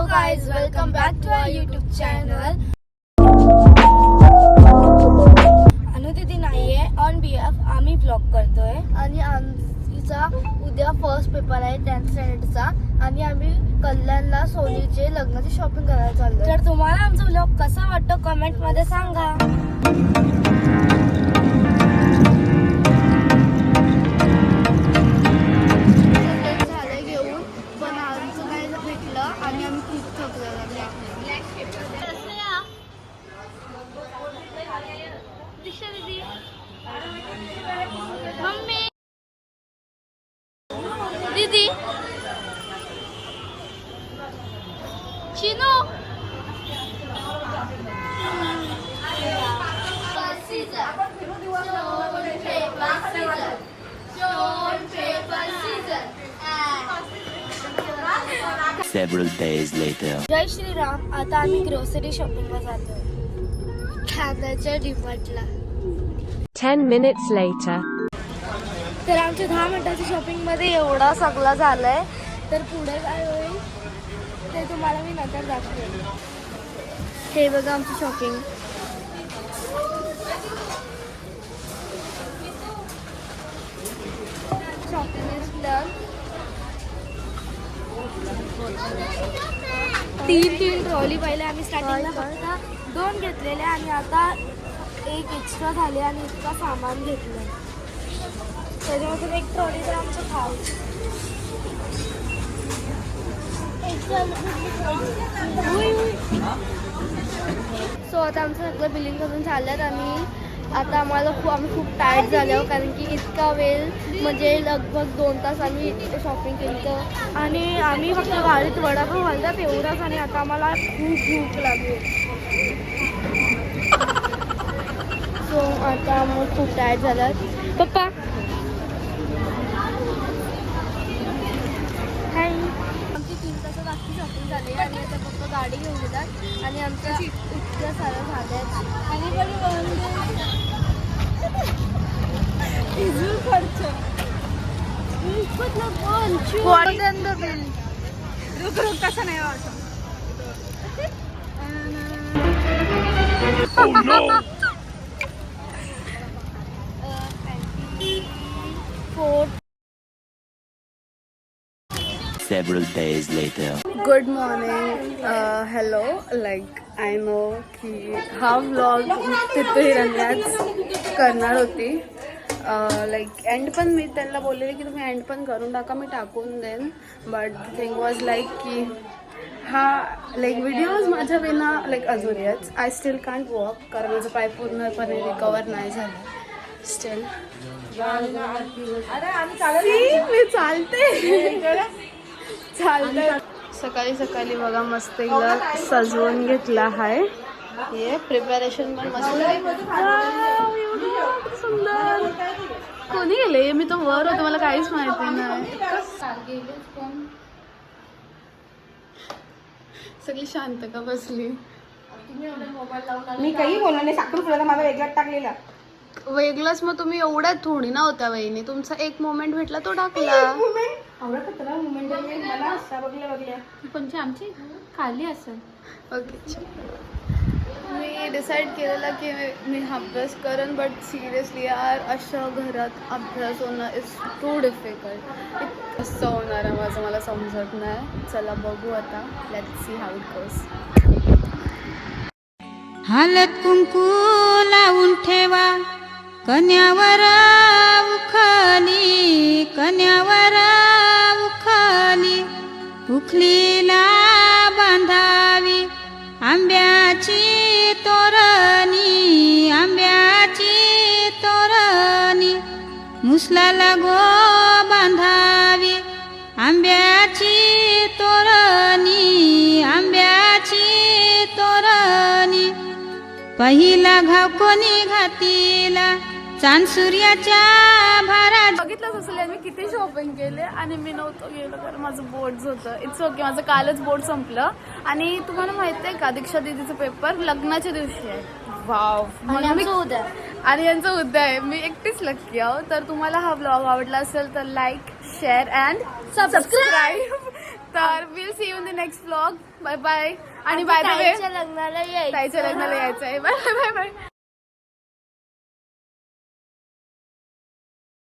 Hello guys, welcome back to our YouTube channel. अनुदिदी नाहीये, on behalf आम्ही blog करतोय आणि आमचा उद्या फर्स्ट पेपर आहे 10th स्टँडर्डचा आणि आम्ही कल्याणला सोनीचे लग्नाची शॉपिंग करायला चाललोय. तर तुम्हाला आमचा ब्लॉग कसा वाटतो कमेंट मध्ये सांगा. मम्मी दीदी चिनो Several days later. जय श्रीराम. आता आम्ही ग्रोसरी शॉपिंगला जातोय खाद्याच्या डिमार्टला. 10 minutes later. तर आमच्या 10 मिनिटाच्या शॉपिंग मध्ये एवढा सगळं झालंय. तर पुढे काय होईल ते तुम्हाला मी नंतर दाखवेन. हे बघा आमची shopping. Shopping is done. 3 trolley पहिले आम्ही स्टार्टिंगला फक्त 2 घेतलेले आणि आता 1 एक्स्ट्रा झाले आणि इतका सामान घेतलं. त्याच्यामधून 1 ट्रॉली तर आमचं खाऊ. सो आता आमचं सगळं बिलिंग करून झालं आणि आता आम्ही खूप टायर्ड झालो कारण की इतका वेळ म्हणजे लगभग 2 तास आम्ही इतकं शॉपिंग केली तर आणि आम्ही फक्त गाडीत वडापाव घालतात एवढाच आणि आता आम्हाला खूप भूक लागली. सो आता मग खूप टायर्ड झालं. पप्पा हाय. आमची 3 तासात अख्खी शॉपिंग झाली आणि आता पप्पा गाडी घेऊन येतात आणि आमच्या इतक्या साऱ्या झाल्या आणि खर्च कसं नाही Several days later. Good morning. Hello. Like I know की हा व्लॉग तिथे हिरण्याच करणार होती. लाईक एंड पण मी त्यांना बोललेली की तुम्ही एंड पण करून टाका, मी टाकून देईन. बट थिंग वॉज लाईक की हा लाईक व्हिडिओज माझ्या विना लाईक अजूनच आय स्टील कांट वॉक कारण माझं पाय पूर्णपणे रिकवर नाही झालं. स्टील मी चालते. सकाळी सकाळी बघा मस्त एकदा सजवून घेतला आहे. हे प्रिपरेशन पण मस्त सुंदर. कोणी गेले? मी तो वर होतो, मला काहीच माहिती नाही. सगळी शांत का बसली. मी काही बोलणार नाही. साखर फुलाला माझा वेगळाच टाकलेला. वेगळंच मग तुम्ही एवढ्यात थोडी ना होत्या वहिनी. तुमचा एक मोमेंट भेटला तो टाकला. आवडत मुमेंट मला असा बघल्या कोणची आमची खाली असेल. ओके. मी डिसाईड केलेला की मी अभ्यास करेन बट सिरियसली यार अशा घरात अभ्यास होणं इज टू डिफिकल्ट. कसं होणार आहे माझं मला समजत नाही. चला बघू आता. Let's see how it goes. हालत कुंकू लावून ठेवा कन्यावर उखली, कन्यावर उखली, उखलीला बांधावी आंब्याची तोरणी, आंब्याची तोरणी, मुसलाला गो बांधावी आंब्याची तोरणी, आंब्याची तोरणी, पहिला घाव कोणी घातीला चांद सूर्याच्या भारा. बघितलंच असेल मी किती शॉपिंग केले आणि मी नव्हतं गेलो कारण माझं बोर्ड्स होतं. It's okay. माझं कालच बोर्ड संपलं आणि तुम्हाला माहिती आहे का दीक्षा दीदीचं पेपर लग्नाच्या दिवशी आहे. वाव. आणि यांचं उद्या आहे. मी एकटीच लक्की आहो. तर तुम्हाला हा ब्लॉग आवडला असेल तर लाईक शेअर अँड सबस्क्राईब तर will see you in the next vlog. Bye bye. आणि बाय द वे ताईच्या लग्नाला यायचं. ताईच्या लग्नाला यायचं आहे. Bye bye bye.